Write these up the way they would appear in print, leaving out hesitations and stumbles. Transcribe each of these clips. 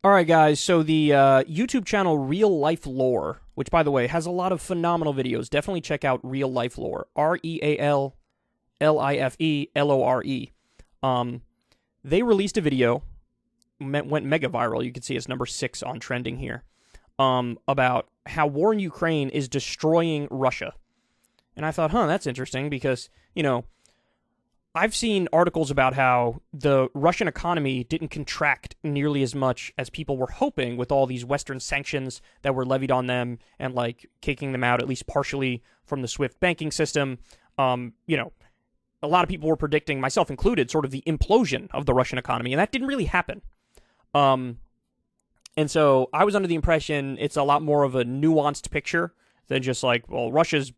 All right, guys, so the YouTube channel Real Life Lore, which, by the way, has a lot of phenomenal videos. Definitely check out Real Life Lore. RealLifeLore. They released a video, went mega viral. You can see it's number 6 on trending here, about how war in Ukraine is destroying Russia. And I thought, that's interesting because, I've seen articles about how the Russian economy didn't contract nearly as much as people were hoping with all these Western sanctions that were levied on them and, kicking them out, at least partially, from the SWIFT banking system. A lot of people were predicting, myself included, sort of the implosion of the Russian economy, and that didn't really happen. And so I was under the impression it's a lot more of a nuanced picture than just Russia's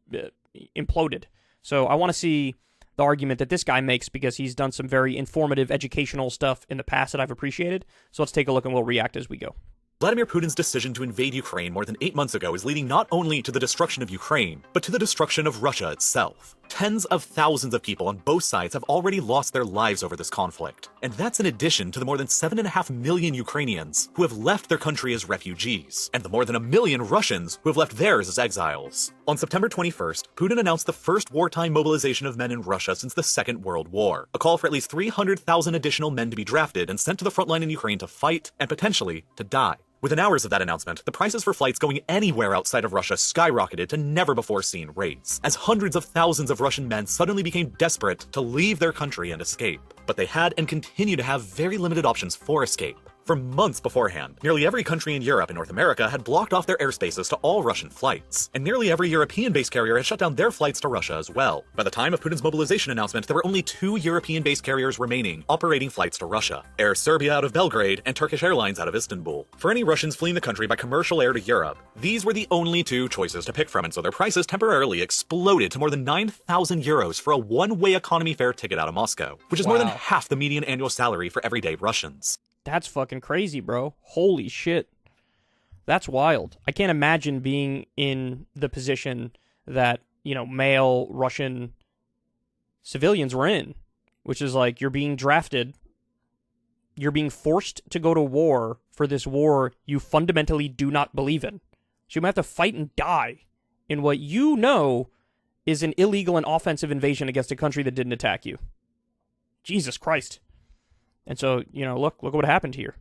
imploded. So I want to see the argument that this guy makes because he's done some very informative, educational stuff in the past that I've appreciated. So let's take a look and we'll react as we go. Vladimir Putin's decision to invade Ukraine more than 8 months ago is leading not only to the destruction of Ukraine, but to the destruction of Russia itself. Tens of thousands of people on both sides have already lost their lives over this conflict. And that's in addition to the more than 7.5 million Ukrainians who have left their country as refugees, and the more than 1 million Russians who have left theirs as exiles. On September 21st, Putin announced the first wartime mobilization of men in Russia since the Second World War, a call for at least 300,000 additional men to be drafted and sent to the front line in Ukraine to fight and potentially to die. Within hours of that announcement, the prices for flights going anywhere outside of Russia skyrocketed to never-before-seen rates, as hundreds of thousands of Russian men suddenly became desperate to leave their country and escape. But they had and continue to have very limited options for escape. For months beforehand, nearly every country in Europe and North America had blocked off their airspaces to all Russian flights, and nearly every European-based carrier had shut down their flights to Russia as well. By the time of Putin's mobilization announcement, there were only 2 European-based carriers remaining, operating flights to Russia: Air Serbia out of Belgrade and Turkish Airlines out of Istanbul. For any Russians fleeing the country by commercial air to Europe, these were the only 2 choices to pick from, and so their prices temporarily exploded to more than 9,000 euros for a one-way economy fare ticket out of Moscow, which is more than half the median annual salary for everyday Russians. That's fucking crazy, bro. Holy shit. That's wild. I can't imagine being in the position that, male Russian civilians were in, which is you're being drafted, you're being forced to go to war for this war you fundamentally do not believe in. So you might have to fight and die in what is an illegal and offensive invasion against a country that didn't attack you. Jesus Christ. And so, look what happened here.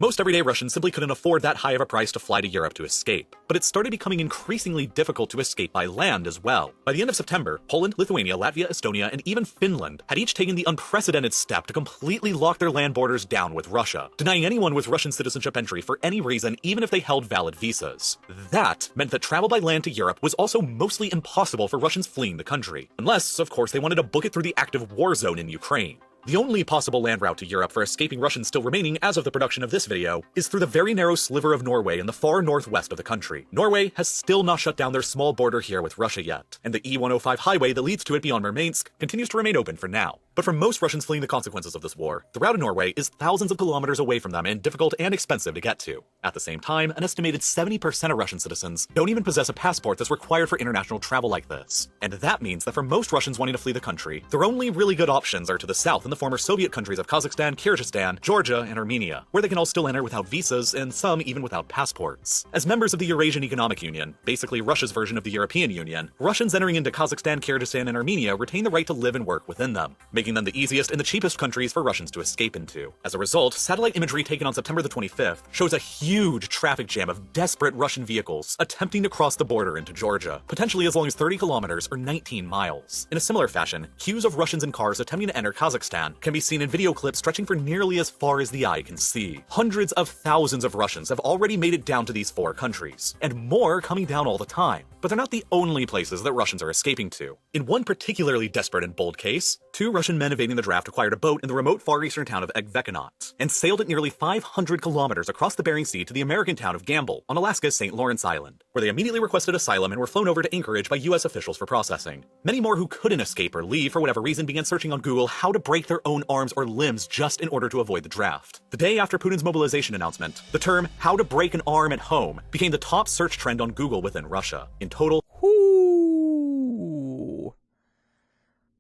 Most everyday Russians simply couldn't afford that high of a price to fly to Europe to escape, but it started becoming increasingly difficult to escape by land as well. By the end of September, Poland, Lithuania, Latvia, Estonia, and even Finland had each taken the unprecedented step to completely lock their land borders down with Russia, denying anyone with Russian citizenship entry for any reason, even if they held valid visas. That meant that travel by land to Europe was also mostly impossible for Russians fleeing the country, unless, of course, they wanted to book it through the active war zone in Ukraine. The only possible land route to Europe for escaping Russians still remaining as of the production of this video is through the very narrow sliver of Norway in the far northwest of the country. Norway has still not shut down their small border here with Russia yet, and the E105 highway that leads to it beyond Murmansk continues to remain open for now. But for most Russians fleeing the consequences of this war, the route to Norway is thousands of kilometers away from them and difficult and expensive to get to. At the same time, an estimated 70% of Russian citizens don't even possess a passport that's required for international travel like this. And that means that for most Russians wanting to flee the country, their only really good options are to the south in the former Soviet countries of Kazakhstan, Kyrgyzstan, Georgia, and Armenia, where they can all still enter without visas, and some even without passports. As members of the Eurasian Economic Union, basically Russia's version of the European Union, Russians entering into Kazakhstan, Kyrgyzstan, and Armenia retain the right to live and work within them, making them the easiest and the cheapest countries for Russians to escape into. As a result, satellite imagery taken on September the 25th shows a huge traffic jam of desperate Russian vehicles attempting to cross the border into Georgia, potentially as long as 30 kilometers or 19 miles. In a similar fashion, queues of Russians in cars attempting to enter Kazakhstan can be seen in video clips stretching for nearly as far as the eye can see. Hundreds of thousands of Russians have already made it down to these 4 countries, and more coming down all the time. But they're not the only places that Russians are escaping to. In one particularly desperate and bold case, 2 Russian men evading the draft acquired a boat in the remote far eastern town of Ekvekanot, and sailed it nearly 500 kilometers across the Bering Sea to the American town of Gamble on Alaska's St. Lawrence Island, where they immediately requested asylum and were flown over to Anchorage by US officials for processing. Many more who couldn't escape or leave for whatever reason began searching on Google how to break their own arms or limbs just in order to avoid the draft. The day after Putin's mobilization announcement, the term "how to break an arm at home" became the top search trend on Google within Russia. In total, Ooh.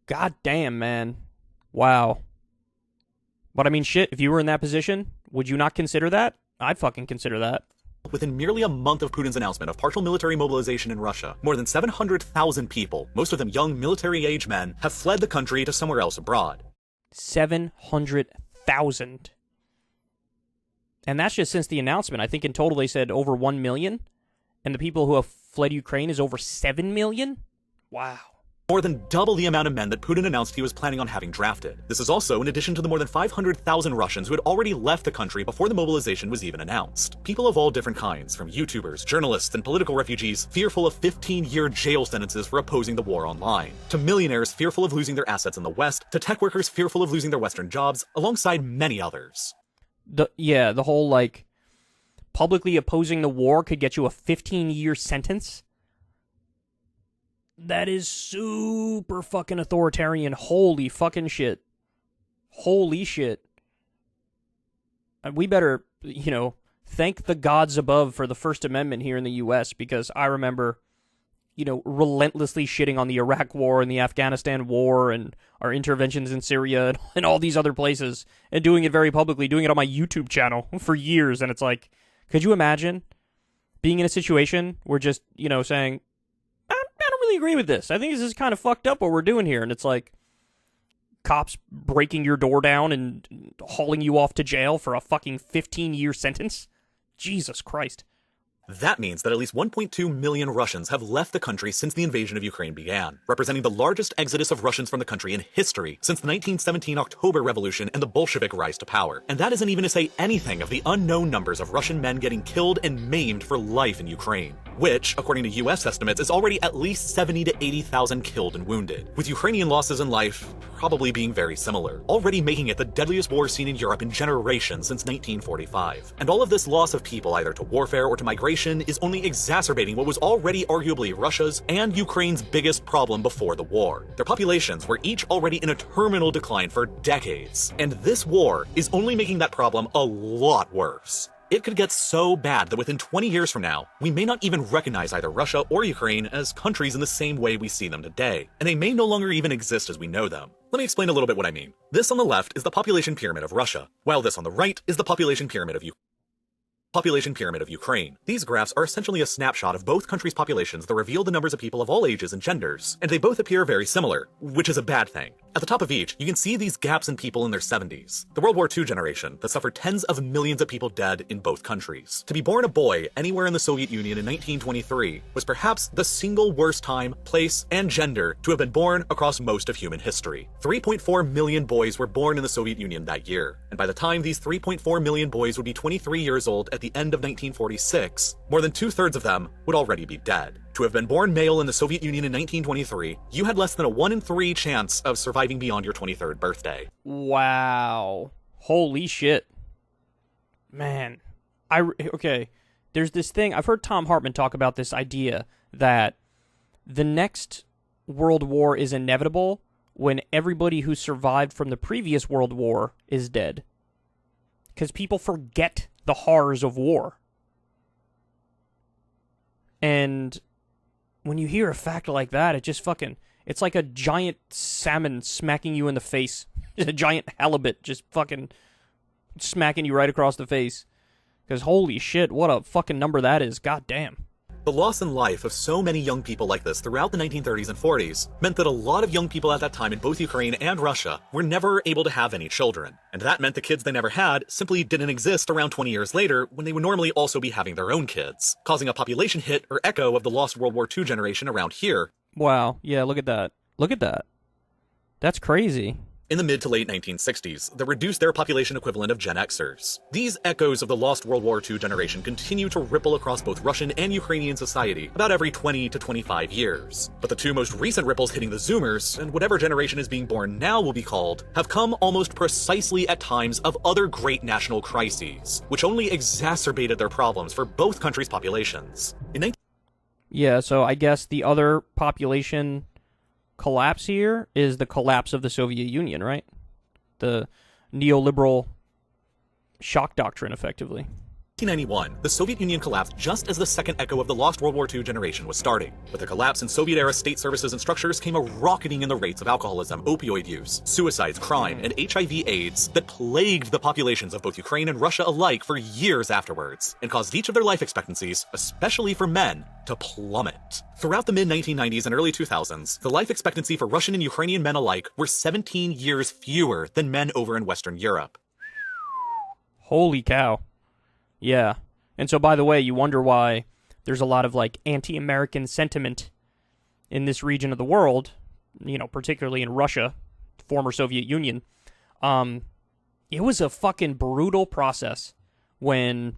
God damn, man. Wow. But I mean, shit, if you were in that position, Would you not consider that? I'd fucking consider that. Within merely a month of Putin's announcement of partial military mobilization in Russia, more than 700,000 people, most of them young military-age men, have fled the country to somewhere else abroad. 700,000. And that's just since the announcement. I think in total they said over 1 million. And the people who have fled Ukraine is over 7 million? Wow. More than double the amount of men that Putin announced he was planning on having drafted. This is also in addition to the more than 500,000 Russians who had already left the country before the mobilization was even announced. People of all different kinds, from YouTubers, journalists, and political refugees fearful of 15-year jail sentences for opposing the war online, to millionaires fearful of losing their assets in the West, to tech workers fearful of losing their Western jobs, alongside many others. The whole, like, publicly opposing the war could get you a 15-year sentence? That is super fucking authoritarian. Holy fucking shit. Holy shit. We better, thank the gods above for the First Amendment here in the U.S., because I remember, relentlessly shitting on the Iraq War and the Afghanistan War and our interventions in Syria and all these other places, and doing it very publicly, doing it on my YouTube channel for years. And it's like, could you imagine being in a situation where just, saying, I don't really agree with this. I think this is kind of fucked up what we're doing here. And it's like cops breaking your door down and hauling you off to jail for a fucking 15-year sentence? Jesus Christ. That means that at least 1.2 million Russians have left the country since the invasion of Ukraine began, representing the largest exodus of Russians from the country in history since the 1917 October Revolution and the Bolshevik rise to power. And that isn't even to say anything of the unknown numbers of Russian men getting killed and maimed for life in Ukraine, which, according to US estimates, is already at least 70 to 80,000 killed and wounded, with Ukrainian losses in life probably being very similar, already making it the deadliest war seen in Europe in generations since 1945. And all of this loss of people either to warfare or to migration is only exacerbating what was already arguably Russia's and Ukraine's biggest problem before the war. Their populations were each already in a terminal decline for decades, and this war is only making that problem a lot worse. It could get so bad that within 20 years from now, we may not even recognize either Russia or Ukraine as countries in the same way we see them today, and they may no longer even exist as we know them. Let me explain a little bit what I mean. This on the left is the population pyramid of Russia, while this on the right is the population pyramid of Ukraine. These graphs are essentially a snapshot of both countries' populations that reveal the numbers of people of all ages and genders, and they both appear very similar, which is a bad thing. At the top of each, you can see these gaps in people in their 70s, the World War II generation that suffered tens of millions of people dead in both countries. To be born a boy anywhere in the Soviet Union in 1923 was perhaps the single worst time, place, and gender to have been born across most of human history. 3.4 million boys were born in the Soviet Union that year, and by the time these 3.4 million boys would be 23 years old at the end of 1946, more than 2/3 of them would already be dead. To have been born male in the Soviet Union in 1923, you had less than a 1 in 3 chance of surviving beyond your 23rd birthday. Wow. Holy shit. Man. Okay. There's this thing, I've heard Tom Hartman talk about this idea that the next world war is inevitable when everybody who survived from the previous world war is dead. Because people forget the horrors of war. And when you hear a fact like that, it just fucking, it's like a giant salmon smacking you in the face. A giant halibut just fucking smacking you right across the face. Because holy shit, what a fucking number that is. God damn. The loss in life of so many young people like this throughout the 1930s and 40s meant that a lot of young people at that time in both Ukraine and Russia were never able to have any children. And that meant the kids they never had simply didn't exist around 20 years later when they would normally also be having their own kids, causing a population hit or echo of the lost World War II generation around here. Wow, yeah, look at that. Look at that. That's crazy. In the mid to late 1960s, that reduced their population equivalent of Gen Xers. These echoes of the lost World War II generation continue to ripple across both Russian and Ukrainian society about every 20 to 25 years. But the two most recent ripples hitting the Zoomers, and whatever generation is being born now will be called, have come almost precisely at times of other great national crises, which only exacerbated their problems for both countries' populations. Yeah, so I guess the other population collapse here is the collapse of the Soviet Union, right? The neoliberal shock doctrine, effectively. 1991, the Soviet Union collapsed just as the second echo of the lost World War II generation was starting. With the collapse in Soviet-era state services and structures came a rocketing in the rates of alcoholism, opioid use, suicides, crime, and HIV/AIDS that plagued the populations of both Ukraine and Russia alike for years afterwards, and caused each of their life expectancies, especially for men, to plummet. Throughout the mid-1990s and early 2000s, the life expectancy for Russian and Ukrainian men alike were 17 years fewer than men over in Western Europe. Holy cow. Yeah. And so, by the way, you wonder why there's a lot of, like, anti-American sentiment in this region of the world, you know, particularly in Russia, former Soviet Union. It was a fucking brutal process when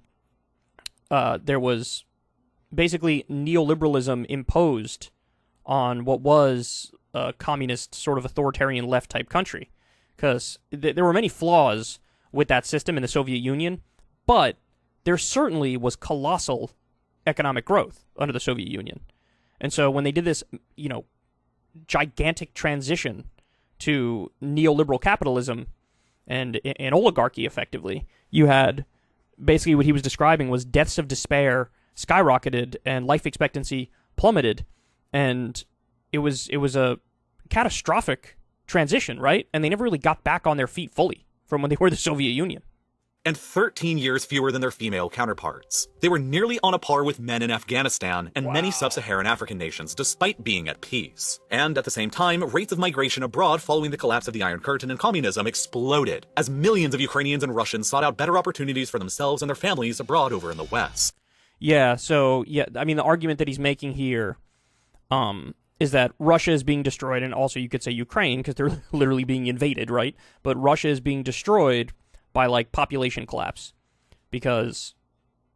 there was basically neoliberalism imposed on what was a communist, sort of authoritarian left-type country. Because there were many flaws with that system in the Soviet Union, but there certainly was colossal economic growth under the Soviet Union. And so when they did this, you know, gigantic transition to neoliberal capitalism and an oligarchy, effectively, you had basically what he was describing was deaths of despair skyrocketed and life expectancy plummeted, and it was a catastrophic transition, right? And they never really got back on their feet fully from when they were the Soviet Union. And 13 years fewer than their female counterparts. They were nearly on a par with men in Afghanistan and many sub-Saharan African nations, despite being at peace. And at the same time, rates of migration abroad following the collapse of the Iron Curtain and communism exploded, as millions of Ukrainians and Russians sought out better opportunities for themselves and their families abroad over in the West. Yeah, so, yeah, I mean, the argument that he's making here is that Russia is being destroyed, and also you could say Ukraine, because they're literally being invaded, right? But Russia is being destroyed by, like, population collapse, because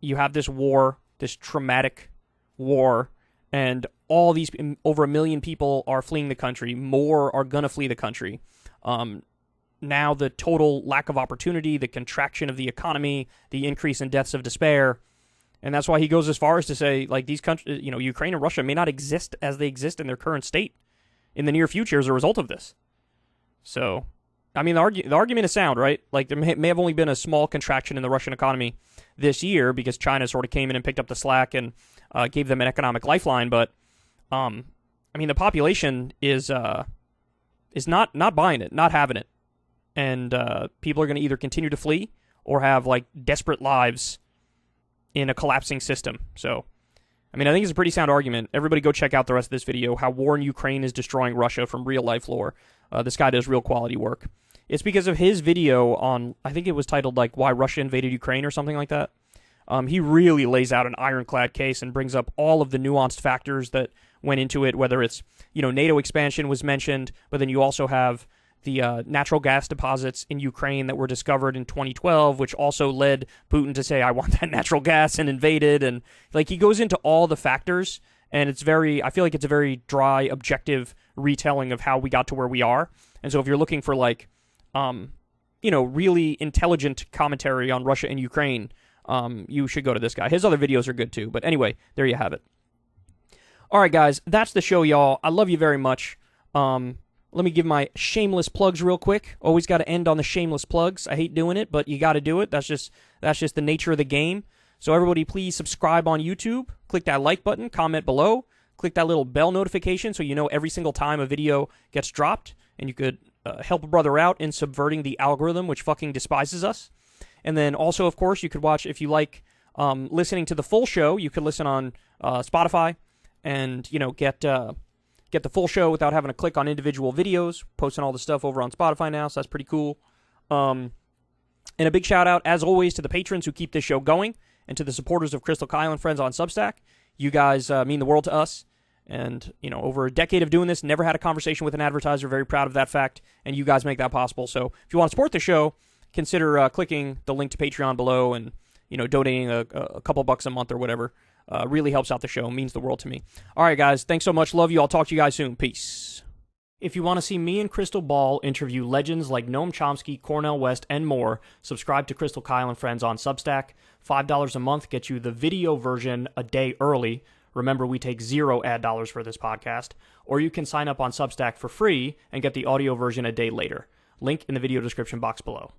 you have this war, this traumatic war, and all these, over 1 million people are fleeing the country, more are gonna flee the country. Now the total lack of opportunity, the contraction of the economy, the increase in deaths of despair, and that's why he goes as far as to say, like, these countries, you know, Ukraine and Russia may not exist as they exist in their current state in the near future as a result of this. So, I mean, the argument is sound, right? Like, there may have only been a small contraction in the Russian economy this year because China sort of came in and picked up the slack and gave them an economic lifeline. But, I mean, the population is not buying it, not having it. And people are going to either continue to flee or have, like, desperate lives in a collapsing system. So, I mean, I think it's a pretty sound argument. Everybody go check out the rest of this video, how war in Ukraine is destroying Russia, from real life lore. This guy does real quality work. It's because of his video on, I think it was titled, like, Why Russia Invaded Ukraine or something like that. He really lays out an ironclad case and brings up all of the nuanced factors that went into it, whether it's, you know, NATO expansion was mentioned, but then you also have the natural gas deposits in Ukraine that were discovered in 2012, which also led Putin to say, I want that natural gas, and invaded. And, like, he goes into all the factors, and it's I feel like it's a very dry, objective retelling of how we got to where we are. And so if you're looking for, like, you know, really intelligent commentary on Russia and Ukraine, you should go to this guy. His other videos are good too. But anyway, there you have it. All right, guys, that's the show, y'all. I love you very much. Let me give my shameless plugs real quick. Always got to end on the shameless plugs. I hate doing it, but you got to do it. That's just the nature of the game. So everybody, please subscribe on YouTube. Click that like button. Comment below. Click that little bell notification so you know every single time a video gets dropped. And you could help a brother out in subverting the algorithm, which fucking despises us. And then also, of course, you could watch, if you like listening to the full show, you could listen on Spotify and, you know, get the full show without having to click on individual videos. Posting all the stuff over on Spotify now, so that's pretty cool. And a big shout out, as always, to the patrons who keep this show going, and to the supporters of Crystal Kyle and Friends on Substack. You guys mean the world to us. And, you know, over a decade of doing this, never had a conversation with an advertiser. Very proud of that fact. And you guys make that possible. So if you want to support the show, consider clicking the link to Patreon below and, you know, donating a couple bucks a month or whatever. Really helps out the show. Means the world to me. All right, guys. Thanks so much. Love you. I'll talk to you guys soon. Peace. If you want to see me and Crystal Ball interview legends like Noam Chomsky, Cornel West, and more, subscribe to Crystal Kyle and Friends on Substack. $5 a month gets you the video version a day early. Remember, we take 0 ad dollars for this podcast. Or you can sign up on Substack for free and get the audio version a day later. Link in the video description box below.